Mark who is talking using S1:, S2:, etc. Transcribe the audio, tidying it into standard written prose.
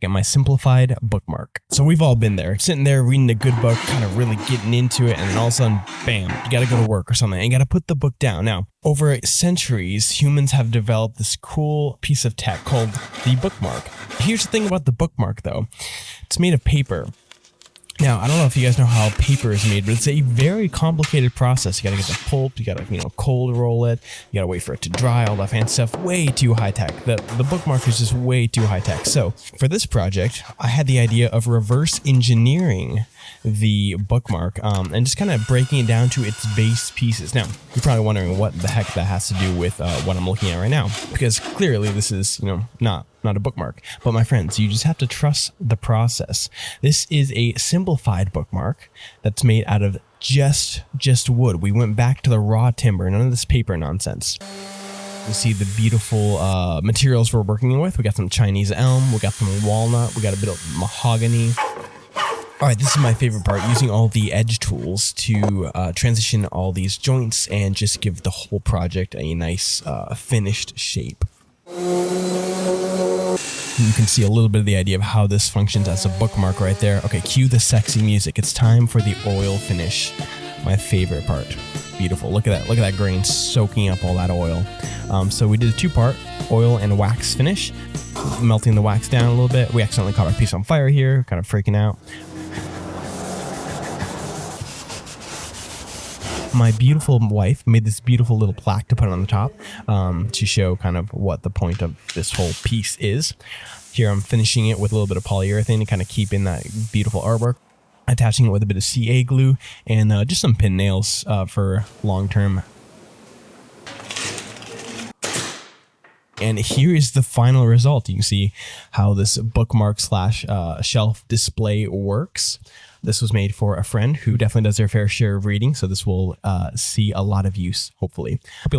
S1: Get my simplified bookmark. So we've all been there, sitting there reading a good book, kind of really getting into it, and then all of a sudden, bam, you gotta go to work or something, and you gotta put the book down. Now, over centuries, humans have developed this cool piece of tech called the bookmark. Here's the thing about the bookmark though. It's made of paper. Now, I don't know if you guys know how paper is made, but it's a very complicated process. You gotta get the pulp, you gotta, cold roll it, you gotta wait for it to dry, all that fancy stuff. Way too high tech. The bookmark is just way too high tech. So for this project, I had the idea of reverse engineering the bookmark and just kind of breaking it down to its base pieces. Now, you're probably wondering what the heck that has to do with what I'm looking at right now, because clearly this is, not a bookmark. But my friends, you just have to trust the process. This is a simplified bookmark that's made out of just wood. We went back to the raw timber, none of this paper nonsense. You see the beautiful materials we're working with. We got some Chinese elm, we got some walnut, we got a bit of mahogany. All right, this is my favorite part, using all the edge tools to transition all these joints and just give the whole project a nice finished shape. You can see a little bit of the idea of how this functions as a bookmark right there. Okay, cue the sexy music. It's time for the oil finish. My favorite part. Beautiful. Look at that. Look at that grain soaking up all that oil. So we did a two-part oil and wax finish, melting the wax down a little bit. We accidentally caught our piece on fire here, kind of freaking out. My beautiful wife made this beautiful little plaque to put on the top to show kind of what the point of this whole piece is. Here I'm finishing it with a little bit of polyurethane to kind of keep in that beautiful artwork, attaching it with a bit of CA glue and just some pin nails for long-term. And here is the final result. You can see how this bookmark slash shelf display works. This was made for a friend who definitely does their fair share of reading, so this will see a lot of use, hopefully. Hope you like